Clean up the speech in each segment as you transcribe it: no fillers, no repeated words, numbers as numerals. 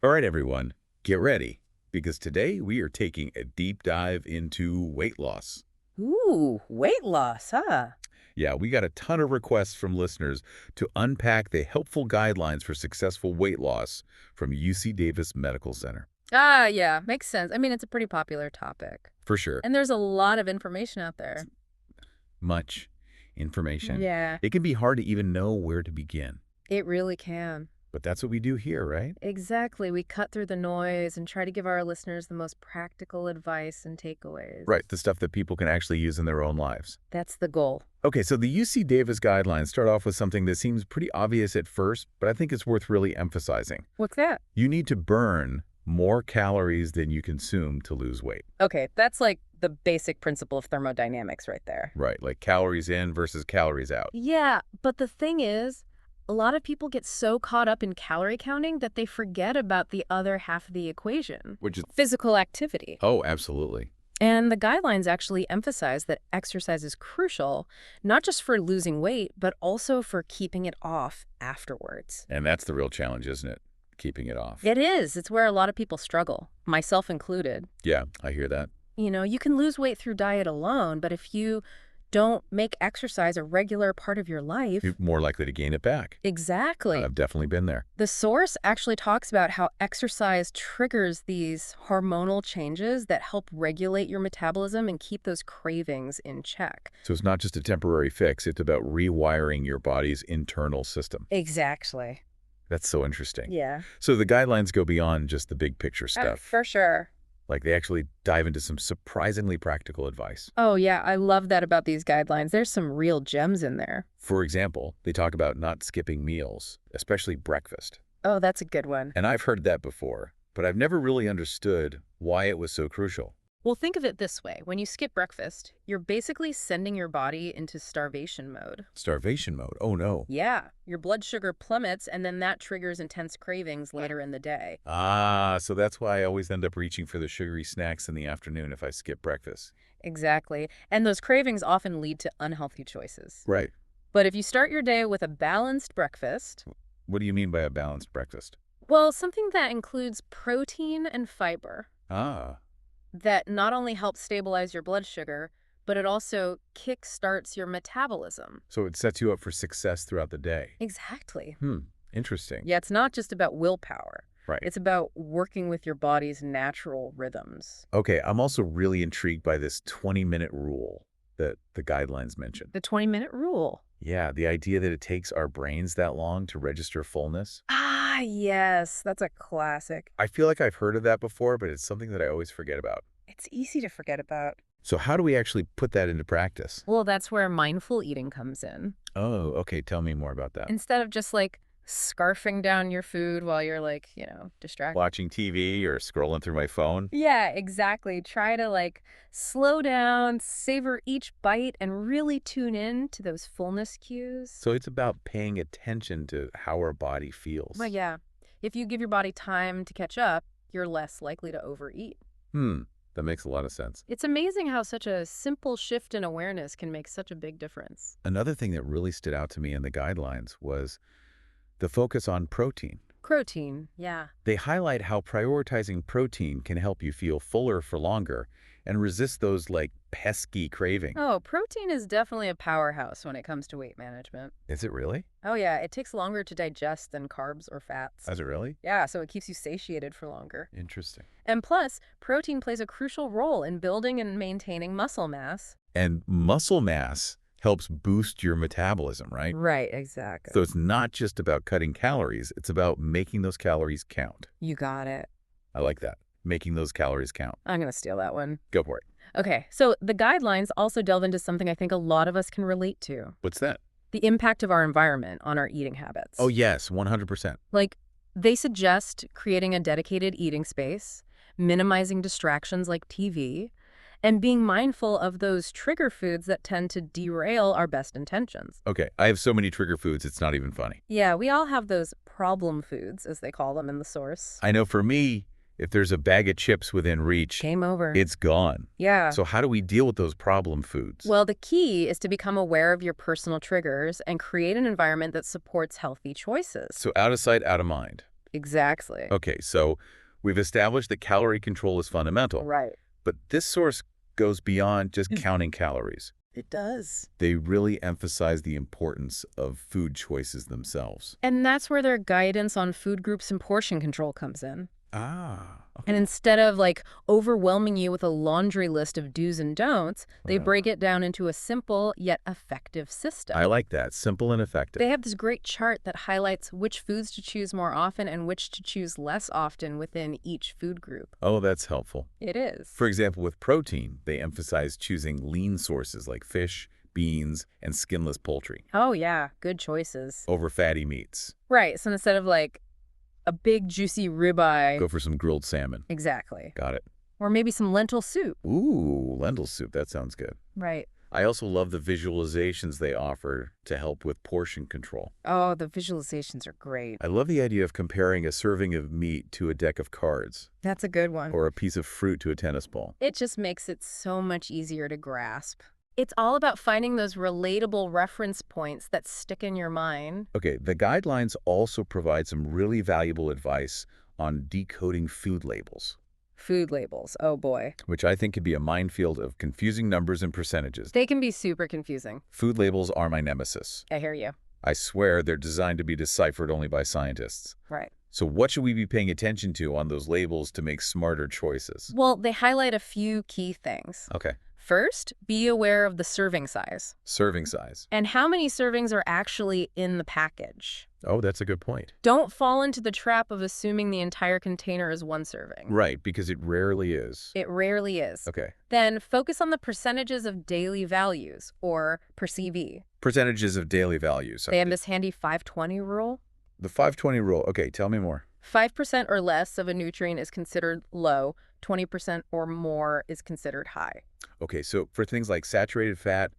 All right, everyone, get ready, because today we are taking a deep dive into weight loss. Ooh, weight loss, huh? Yeah, we got a ton of requests from listeners to unpack the helpful guidelines for successful weight loss from UC Davis Medical Center. Ah, yeah, makes sense. I mean, it's a pretty popular topic. For sure, And there's a lot of information out there. much information. Yeah, It can be hard to even know where to begin, it really can. but that's what we do here, right? Exactly. We cut through the noise and try to give our listeners the most practical advice and takeaways. Right, the stuff that people can actually use in their own lives. That's the goal. Okay, so the UC Davis guidelines start off with something that seems pretty obvious at first, but I think it's worth really emphasizing. What's that? You need to burn more calories than you consume to lose weight. Okay, that's like the basic principle of thermodynamics right there. Right, like calories in versus calories out. Yeah, but the thing is, a lot of people get so caught up in calorie counting that they forget about the other half of the equation. Which is, Physical activity. oh, absolutely. And the guidelines actually emphasize that exercise is crucial, not just for losing weight, but also for keeping it off afterwards. And that's the real challenge, isn't it? Keeping it off. It is. It's where a lot of people struggle, myself included. Yeah, I hear that. You know, you can lose weight through diet alone, but if you don't make exercise a regular part of your life. You're more likely to gain it back. Exactly. I've definitely been there. The source actually talks about how exercise triggers these hormonal changes that help regulate your metabolism and keep those cravings in check. So it's not just a temporary fix, it's about rewiring your body's internal system. Exactly. That's so interesting. Yeah. So the guidelines go beyond just the big picture stuff. For sure. Like they actually dive into some surprisingly practical advice. Oh, yeah. I love that about these guidelines. There's some real gems in there. For example, they talk about not skipping meals, especially breakfast. Oh, that's a good one. And I've heard that before, but I've never really understood why it was so crucial. Well, think of it this way. When you skip breakfast, you're basically sending your body into starvation mode. Starvation mode. Oh no. Yeah, your blood sugar plummets, and then that triggers intense cravings later in the day. Ah, so that's why I always end up reaching for the sugary snacks in the afternoon if I skip breakfast. Exactly. And those cravings often lead to unhealthy choices. Right. But if you start your day with a balanced breakfast, What do you mean by a balanced breakfast? well, something that includes protein and fiber, Ah, that not only helps stabilize your blood sugar, but it also kickstarts your metabolism. so it sets you up for success throughout the day. Exactly. Interesting. Yeah, it's not just about willpower. Right. It's about working with your body's natural rhythms. Okay, I'm also really intrigued by this 20-minute rule that the guidelines mention. The 20-minute rule. Yeah, the idea that it takes our brains that long to register fullness. Ah, yes, that's a classic. I feel like I've heard of that before, but it's something that I always forget about. It's easy to forget about. So how do we actually put that into practice? Well, that's where mindful eating comes in. Oh, okay, tell me more about that. Instead of just like scarfing down your food while you're like, distracted. Watching TV or scrolling through my phone? Yeah, exactly. Try to like slow down, savor each bite, and really tune in to those fullness cues. So it's about paying attention to how our body feels. Well, yeah. If you give your body time to catch up, you're less likely to overeat. That makes a lot of sense. It's amazing how such a simple shift in awareness can make such a big difference. Another thing that really stood out to me in the guidelines was the focus on protein. Protein, yeah. They highlight how prioritizing protein can help you feel fuller for longer and resist those, like, pesky cravings. Oh, protein is definitely a powerhouse when it comes to weight management. Is it really? Oh, yeah, it takes longer to digest than carbs or fats. Is it really? Yeah, so it keeps you satiated for longer. Interesting. And plus, protein plays a crucial role in building and maintaining muscle mass. And muscle mass helps boost your metabolism, right? Right, exactly. So it's not just about cutting calories, it's about making those calories count. You got it. I like that. Making those calories count. I'm going to steal that one. Go for it. Okay, so the guidelines also delve into something I think a lot of us can relate to. What's that? The impact of our environment on our eating habits. Oh, yes, 100%. Like, they suggest creating a dedicated eating space, minimizing distractions like TV, and being mindful of those trigger foods that tend to derail our best intentions. Okay, I have so many trigger foods, it's not even funny. Yeah, we all have those problem foods, as they call them in the source. I know for me, if there's a bag of chips within reach, Game over. it's gone. Yeah. So how do we deal with those problem foods? Well, the key is to become aware of your personal triggers and create an environment that supports healthy choices. So out of sight, out of mind. Exactly. Okay, so we've established that calorie control is fundamental, Right. but this source goes beyond just Mm. counting calories. It does. They really emphasize the importance of food choices themselves. And that's where their guidance on food groups and portion control comes in. Ah, And okay. instead of overwhelming you with a laundry list of do's and don'ts, they Uh, break it down into a simple yet effective I system. like that. Simple and effective. They have this great chart that highlights which foods to choose more often and which to choose less often within each food group. Oh, that's helpful. It is. For example, with protein, they emphasize choosing lean sources like fish, beans, and skinless poultry Oh, yeah. Good choices. over fatty meats. Right. So instead of a big juicy ribeye. Go for some grilled salmon. Exactly. Got it. Or maybe some lentil soup. Ooh, lentil soup. That sounds good. Right. I also love the visualizations they offer to help with portion control. Oh, the visualizations are great. I love the idea of comparing a serving of meat to a deck of cards That's a good one. or a piece of fruit to a tennis ball. It just makes it so much easier to grasp. It's all about finding those relatable reference points that stick in your mind. Okay, the guidelines also provide some really valuable advice on decoding food labels, Food labels. Oh boy. which I think could be a minefield of confusing numbers and percentages. They can be super confusing. Food labels are my nemesis. I hear you. I swear they're designed to be deciphered only by scientists. Right. So what should we be paying attention to on those labels to make smarter choices? Well, they highlight a few key things. Okay, First, be aware of the serving size serving size. and how many servings are actually in the package. Oh, that's a good point. Don't fall into the trap of assuming the entire container is one serving. Right, because it rarely is. It rarely is. Okay. Then focus on the percentages of daily values, or perceive. Percentages of daily values. They have this handy 520 rule. The 520 rule. Okay, tell me more. 5% or less of a nutrient is considered low, 20% or more is considered high. Okay, so for things like saturated fat,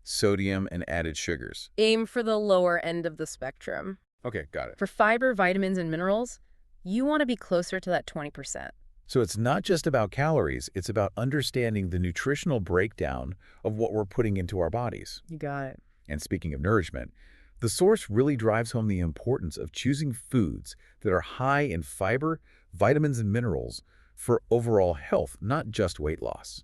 sodium, and added sugars. Aim for the lower end of the spectrum. Okay, got it. For fiber, vitamins, and minerals, you want to be closer to that 20%. So it's not just about calories, it's about understanding the nutritional breakdown of what we're putting into our bodies. You got it. And speaking of nourishment, the source really drives home the importance of choosing foods that are high in fiber, vitamins, and minerals for overall health, not just weight loss.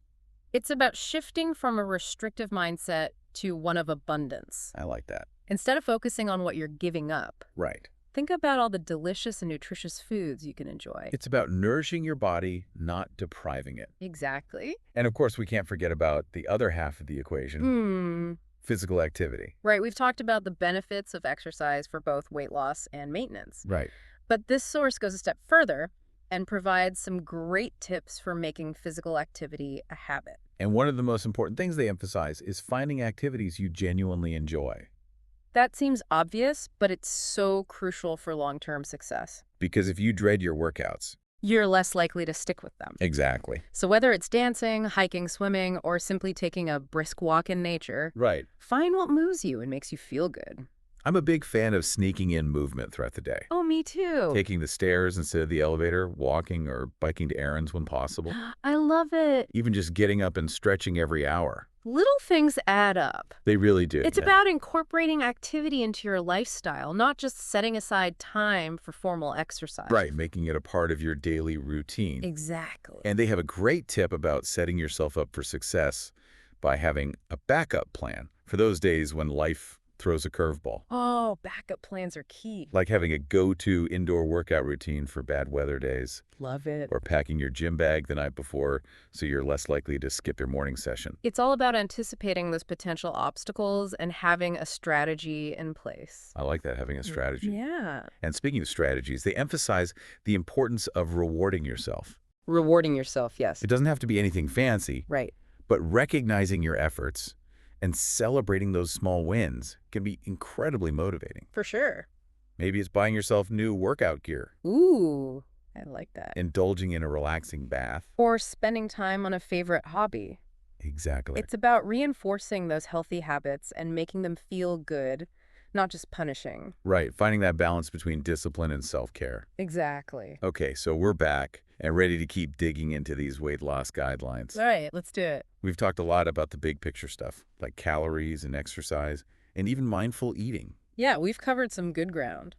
It's about shifting from a restrictive mindset to one of abundance. I like that. Instead of focusing on what you're giving up, Right. think about all the delicious and nutritious foods you can enjoy. It's about nourishing your body, not depriving it. Exactly. And of course, we can't forget about the other half of the equation, physical activity. Right, we've talked about the benefits of exercise for both weight loss and maintenance. Right. But this source goes a step further and provides some great tips for making physical activity a habit. And one of the most important things they emphasize is finding activities you genuinely enjoy. That seems obvious, but it's so crucial for long-term success. Because if you dread your workouts. You're less likely to stick with them. Exactly. So whether it's dancing, hiking, swimming, or simply taking a brisk walk in nature, Right. find what moves you and makes you feel good. I'm a big fan of sneaking in movement throughout the day. Oh, me too. Taking the stairs instead of the elevator, walking or biking to errands when possible. I love it. Even just getting up and stretching every hour. Little things add up. They really do. It's about incorporating activity into your lifestyle, not just setting aside time for formal exercise. Right, making it a part of your daily routine. Exactly. And they have a great tip about setting yourself up for success by having a backup plan for those days when life throws a curveball. Oh, backup plans are key. Like having a go-to indoor workout routine for bad weather days, Love it. or packing your gym bag the night before so you're less likely to skip your morning session. It's all about anticipating those potential obstacles and having a strategy in place. I like that, having a strategy. Yeah. And speaking of strategies, they emphasize the importance of rewarding yourself. Rewarding yourself, yes. It doesn't have to be anything fancy, Right. but recognizing your efforts and celebrating those small wins can be incredibly motivating. For sure. Maybe it's buying yourself new workout gear, Ooh, I like that. indulging in a relaxing bath. Or spending time on a favorite hobby. Exactly. It's about reinforcing those healthy habits and making them feel good, not just punishing. Right, finding that balance between discipline and self-care. Exactly. Okay, so we're back and ready to keep digging into these weight loss guidelines. All right, let's do it. We've talked a lot about the big picture stuff, like calories and exercise, and even mindful eating. Yeah, we've covered some good ground.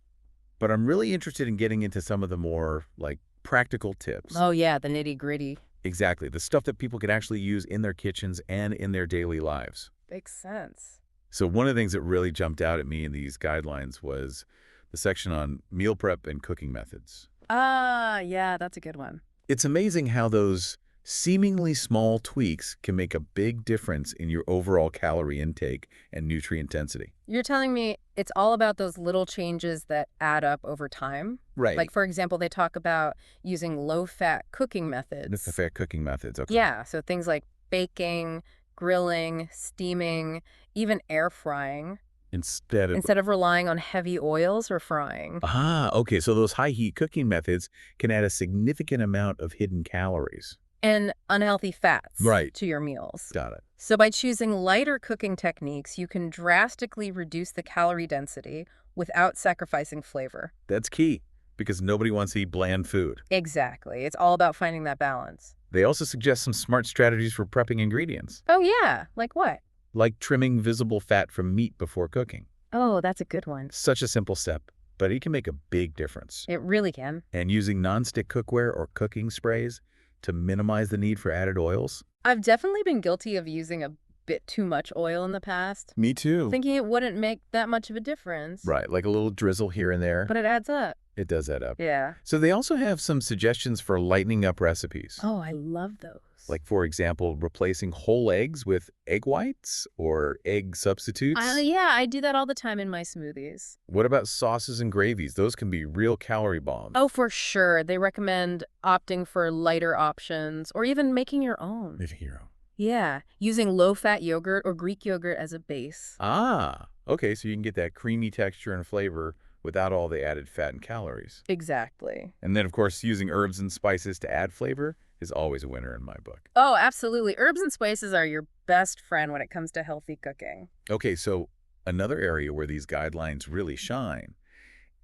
But I'm really interested in getting into some of the more, like, practical tips. Oh yeah, the nitty-gritty. Exactly, the stuff that people can actually use in their kitchens and in their daily lives. Makes sense. So one of the things that really jumped out at me in these guidelines was the section on meal prep and cooking methods. Ah, yeah, that's a good one. It's amazing how those seemingly small tweaks can make a big difference in your overall calorie intake and nutrient density. You're telling me it's all about those little changes that add up over time? Right. Like, for example, they talk about using low-fat cooking The methods. fair cooking methods, okay. Yeah, so things like baking, grilling, steaming, even air frying, Instead of instead of relying on heavy oils or frying. okay, so those high heat cooking methods can add a significant amount of hidden calories. And unhealthy fats Right. to your meals. Got it. So by choosing lighter cooking techniques, you can drastically reduce the calorie density without sacrificing flavor. That's key because nobody wants to eat bland food. Exactly. It's all about finding that balance. They also suggest some smart strategies for prepping ingredients, Oh, yeah. Like what? like trimming visible fat from meat before cooking. Oh, that's a good one. Such a simple step, but it can make a big difference. It really can. And using nonstick cookware or cooking sprays to minimize the need for added oils. I've definitely been guilty of using a bit too much oil in the past, Me too. thinking it wouldn't make that much of a difference. Right, like a little drizzle here and there. But it adds up. It does add up. Yeah. So they also have some suggestions for lightening up recipes. Oh, I love those. Like, for example, replacing whole eggs with egg whites or egg substitutes. Yeah, I do that all the time in my smoothies. What about sauces and gravies? Those can be real calorie bombs. Oh, for sure. They recommend opting for lighter options or even making your own. If hero. Yeah, using low-fat yogurt or Greek yogurt as a base. Ah, okay, so you can get that creamy texture and flavor without all the added fat and calories. Exactly. And then, of course, using herbs and spices to add flavor is always a winner in my book. Oh, absolutely. Herbs and spices are your best friend when it comes to healthy cooking. Okay, so another area where these guidelines really shine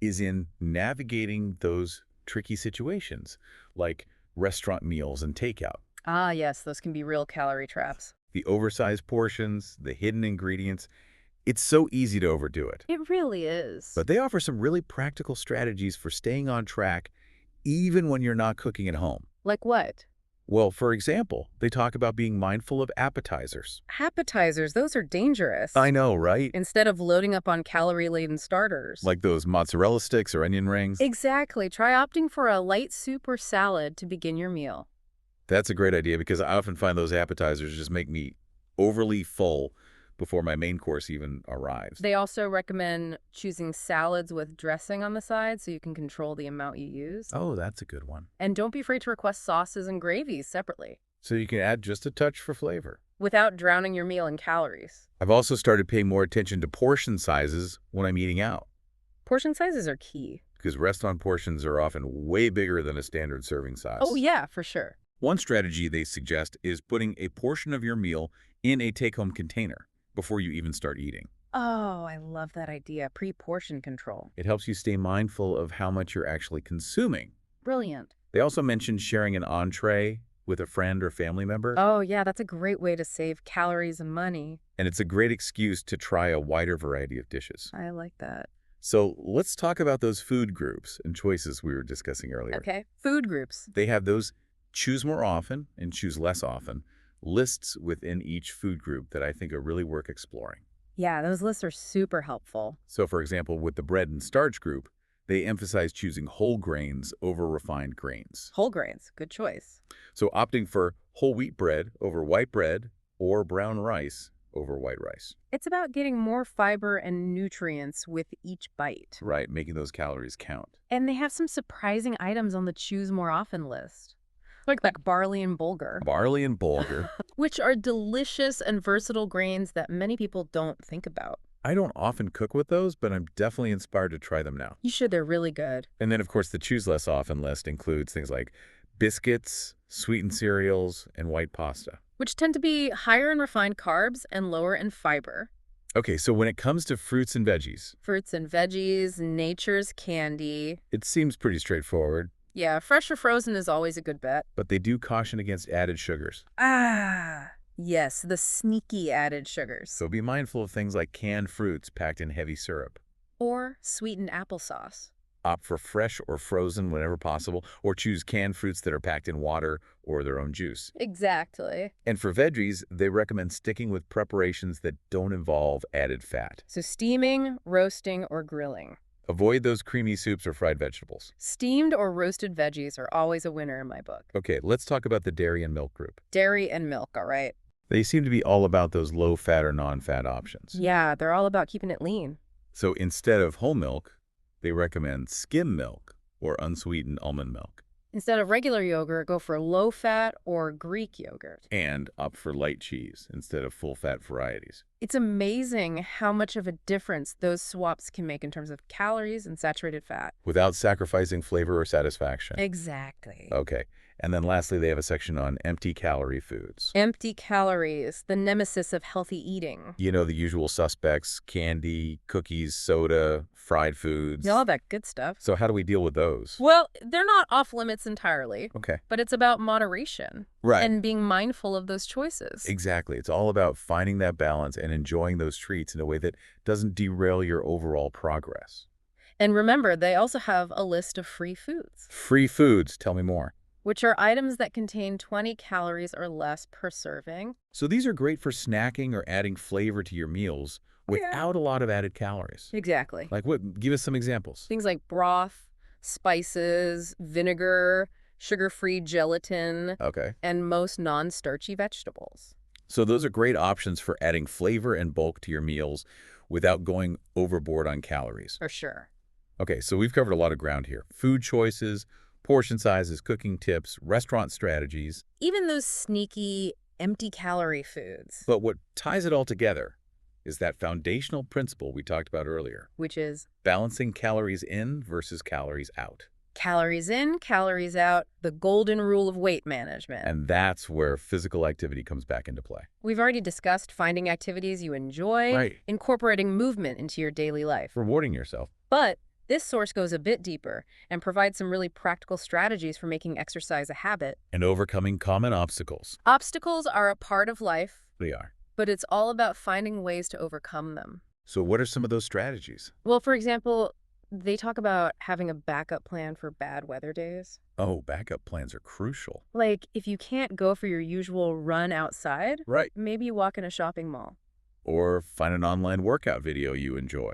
is in navigating those tricky situations, like restaurant meals and takeout. Ah, yes, those can be real calorie traps. The oversized portions, the hidden ingredients, it's so easy to overdo it. It really is. But they offer some really practical strategies for staying on track even when you're not cooking at home. Like what? Well, for example, they talk about being mindful of appetizers. Appetizers, those are dangerous. I know, right? Instead of loading up on calorie-laden starters. Like those mozzarella sticks or onion rings. Exactly. Try opting for a light soup or salad to begin your meal. That's a great idea because I often find those appetizers just make me overly full before my main course even arrives. They also recommend choosing salads with dressing on the side so you can control the amount you use. Oh, that's a good one. And don't be afraid to request sauces and gravies separately So you can add just a touch for flavor. without drowning your meal in calories. I've also started paying more attention to portion sizes when I'm eating out, Portion sizes are key. because restaurant portions are often way bigger than a standard serving size. Oh, yeah, for sure. One strategy they suggest is putting a portion of your meal in a take-home container before you even start eating. Oh, I love that idea. Pre-portion control. It helps you stay mindful of how much you're actually consuming. Brilliant. They also mentioned sharing an entree with a friend or family member, Oh, yeah, that's a great way to save calories and money. and it's a great excuse to try a wider variety of dishes. I like that. So let's talk about those food groups and choices we were discussing earlier. Okay. Food groups. They have those choose more often and choose less often lists within each food group that I think are really worth exploring. Yeah, those lists are super helpful. So, for example, with the bread and starch group, they emphasize choosing whole grains over refined grains. Whole grains, good choice. So opting for whole wheat bread over white bread or brown rice over white rice. It's about getting more fiber and nutrients with each bite. Right, making those calories count. And they have some surprising items on the choose more often list. Like barley and bulgur, Barley and bulgur. which are delicious and versatile grains that many people don't think about. I don't often cook with those, but I'm definitely inspired to try them now. You should, they're really good. And then, of course, the choose less often list includes things like biscuits, sweetened cereals, and white pasta. Which tend to be higher in refined carbs and lower in fiber. Okay, so when it comes to fruits and veggies, Fruits and veggies, nature's candy. it seems pretty straightforward, Yeah, fresh or frozen is always a good bet. but they do caution against added sugars. Ah, yes, the sneaky added sugars. So be mindful of things like canned fruits packed in heavy syrup. Or sweetened applesauce. Opt for fresh or frozen whenever possible, or choose canned fruits that are packed in water or their own juice. Exactly. And for veggies, they recommend sticking with preparations that don't involve added fat. So steaming, roasting, or grilling. Avoid those creamy soups or fried vegetables. Steamed or roasted veggies are always a winner in my book. Okay, let's talk about the dairy and milk group. Dairy and milk, all right? They seem to be all about those low-fat or non-fat options. Yeah, they're all about keeping it lean. So instead of whole milk, they recommend skim milk or unsweetened almond milk. Instead of regular yogurt, go for low-fat or Greek yogurt. And opt for light cheese instead of full-fat varieties. It's amazing how much of a difference those swaps can make in terms of calories and saturated fat. Without sacrificing flavor or satisfaction. Exactly. Okay. And then lastly, they have a section on empty calorie foods. Empty calories, the nemesis of healthy eating. You know, the usual suspects: candy, cookies, soda, fried foods. All that good stuff. So how do we deal with those? Well, they're not off limits entirely, Okay. but it's about moderation Right. and being mindful of those choices. Exactly. It's all about finding that balance and enjoying those treats in a way that doesn't derail your overall progress. And remember, they also have a list of free foods, Free foods. Tell me more. which are items that contain 20 calories or less per serving. So these are great for snacking or adding flavor to your meals without a lot of added calories. Exactly. Like what? Give us some examples. Things like broth, spices, vinegar, sugar-free gelatin, Okay. and most non-starchy vegetables. So those are great options for adding flavor and bulk to your meals without going overboard on calories. For sure. Okay, so we've covered a lot of ground here. Food choices, portion sizes, cooking tips, restaurant strategies. Even those sneaky, empty-calorie foods, But what ties it all together is that foundational principle we talked about earlier, which is balancing calories in versus calories out. calories in, calories out, the golden rule of weight management. And that's where physical activity comes back into play. We've already discussed finding activities you enjoy, Right. incorporating movement into your daily life. Rewarding yourself. But this source goes a bit deeper and provides some really practical strategies for making exercise a habit. And overcoming common obstacles. Obstacles are a part of life, They are. but it's all about finding ways to overcome them. So what are some of those strategies? Well, for example, they talk about having a backup plan for bad weather days. Oh, backup plans are crucial. Like, if you can't go for your usual run outside, Right. maybe walk in a shopping mall. Or find an online workout video you enjoy.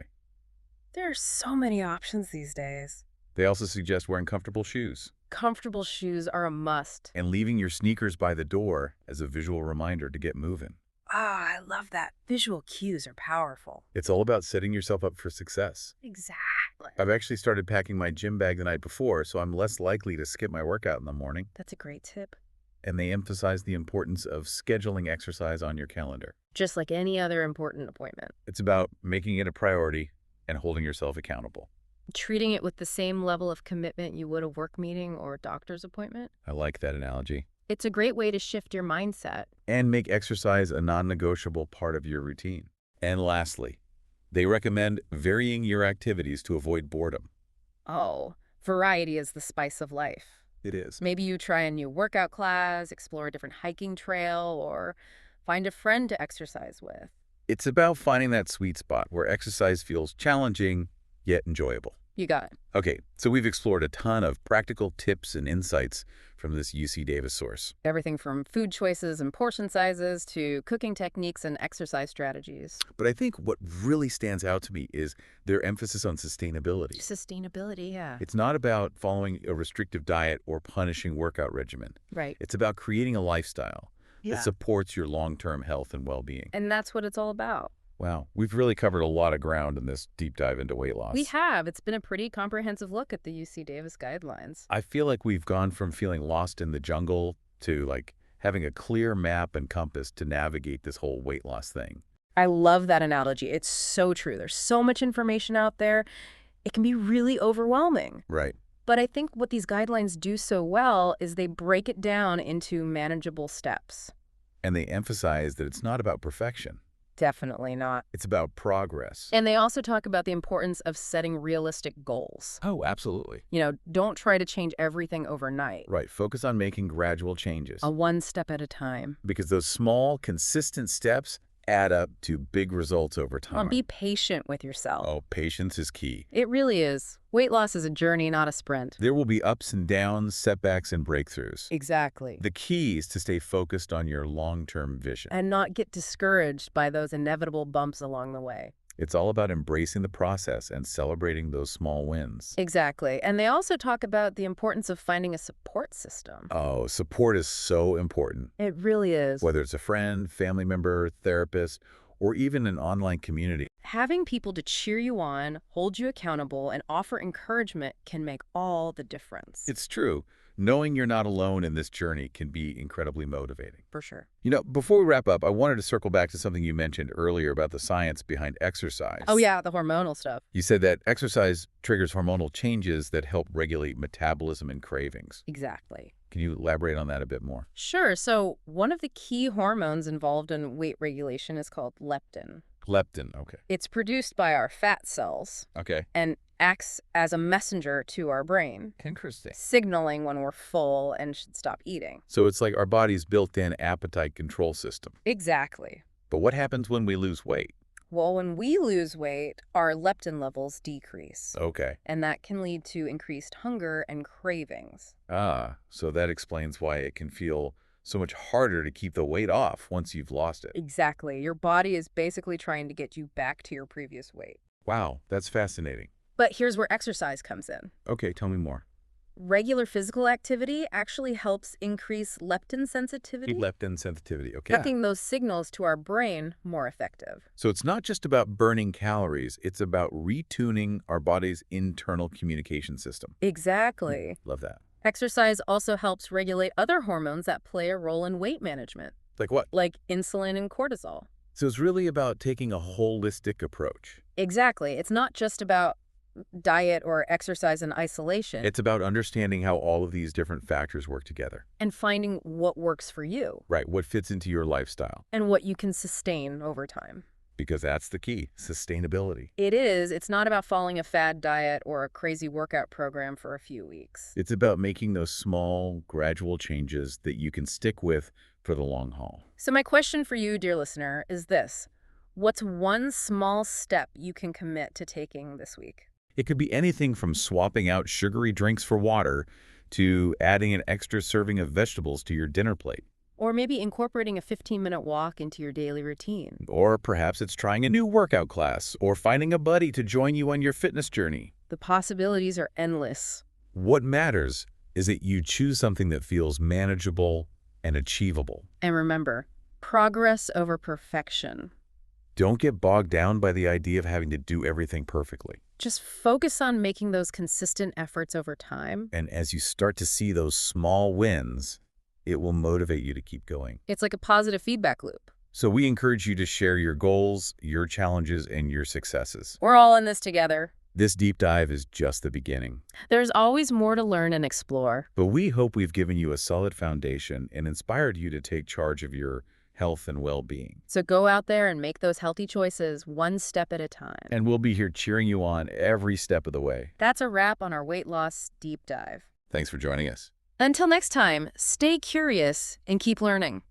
There are so many options these days. They also suggest wearing comfortable shoes Comfortable shoes are a must. and leaving your sneakers by the door as a visual reminder to get moving. Ah, I love that. Visual cues are powerful. It's all about setting yourself up for success. Exactly. I've actually started packing my gym bag the night before, so I'm less likely to skip my workout in the morning. That's a great tip. And they emphasize the importance of scheduling exercise on your calendar. Just like any other important appointment. It's about making it a priority and holding yourself accountable. Treating it with the same level of commitment you would a work meeting or a doctor's appointment. I like that analogy. It's a great way to shift your mindset. And make exercise a non-negotiable part of your routine. And lastly, they recommend varying your activities to avoid boredom. Oh, variety is the spice of life. It is. Maybe you try a new workout class, explore a different hiking trail, or find a friend to exercise with. It's about finding that sweet spot where exercise feels challenging, yet enjoyable. You got it. Okay, so we've explored a ton of practical tips and insights from this UC Davis source. Everything from food choices and portion sizes to cooking techniques and exercise strategies. But I think what really stands out to me is their emphasis on sustainability. Sustainability, yeah. It's not about following a restrictive diet or punishing workout regimen. Right. It's about creating a lifestyle that supports your long-term health and well-being. And that's what it's all about. Wow, we've really covered a lot of ground in this deep dive into weight loss. We have. It's been a pretty comprehensive look at the UC Davis guidelines. I feel like we've gone from feeling lost in the jungle to like having a clear map and compass to navigate this whole weight loss thing. I love that analogy. It's so true. There's so much information out there. It can be really overwhelming. Right. But I think what these guidelines do so well is they break it down into manageable steps. And they emphasize that it's not about perfection. Definitely not. It's about progress. And they also talk about the importance of setting realistic goals. Oh, absolutely. You know, don't try to change everything overnight. Right. Focus on making gradual changes. A one step at a time. Because those small, consistent steps add up to big results over Well, time. be patient with yourself. Oh, patience is key. It really is. Weight loss is a journey, not a sprint. There will be ups and downs, setbacks and breakthroughs. Exactly. The key is to stay focused on your long-term vision. And not get discouraged by those inevitable bumps along the way. It's all about embracing the process and celebrating those small wins. Exactly. And they also talk about the importance of finding a support system. Oh, support is so important. It really is. Whether it's a friend, family member, therapist, or even an online community. Having people to cheer you on, hold you accountable, and offer encouragement can make all the difference. It's true. Knowing you're not alone in this journey can be incredibly motivating. For sure. Before we wrap up, I wanted to circle back to something you mentioned earlier about the science behind exercise. Oh, yeah, the hormonal stuff. You said that exercise triggers hormonal changes that help regulate metabolism and cravings. Exactly. Can you elaborate on that a bit more? Sure. So one of the key hormones involved in weight regulation is called leptin. Leptin, okay. It's produced by our fat cells Okay. and acts as a messenger to our brain, Interesting. signaling when we're full and should stop eating. So it's like our body's built-in appetite control system. Exactly. But what happens when we lose weight? Well, when we lose weight, our leptin levels decrease, Okay. and that can lead to increased hunger and cravings. So that explains why it can feel so much harder to keep the weight off once you've lost it. Exactly. Your body is basically trying to get you back to your previous weight. Wow, that's fascinating. But here's where exercise comes in. Okay, tell me more. Regular physical activity actually helps increase leptin sensitivity, Leptin sensitivity, okay. making those signals to our brain more effective. So it's not just about burning calories, it's about retuning our body's internal communication system. Exactly. Love that. Exercise also helps regulate other hormones that play a role in weight management, Like what? like insulin and cortisol. So it's really about taking a holistic approach. Exactly. It's not just about diet or exercise in isolation. It's about understanding how all of these different factors work together. And finding what works for you Right, what fits into your lifestyle. and what you can sustain over time. Because that's the key, sustainability. It is. It's not about following a fad diet or a crazy workout program for a few weeks. It's about making those small, gradual changes that you can stick with for the long haul. So my question for you, dear listener, is this. What's one small step you can commit to taking this week? It could be anything from swapping out sugary drinks for water to adding an extra serving of vegetables to your dinner plate. Or maybe incorporating a 15-minute walk into your daily routine. Or perhaps it's trying a new workout class or finding a buddy to join you on your fitness journey. The possibilities are endless. What matters is that you choose something that feels manageable and achievable. And remember, progress over perfection. Don't get bogged down by the idea of having to do everything perfectly. Just focus on making those consistent efforts over time. And as you start to see those small wins, it will motivate you to keep going. It's like a positive feedback loop. So we encourage you to share your goals, your challenges, and your successes. We're all in this together. This deep dive is just the beginning. There's always more to learn and explore. But we hope we've given you a solid foundation and inspired you to take charge of your health and well-being. So go out there and make those healthy choices one step at a time. And we'll be here cheering you on every step of the way. That's a wrap on our weight loss deep dive. Thanks for joining us. Until next time, stay curious and keep learning.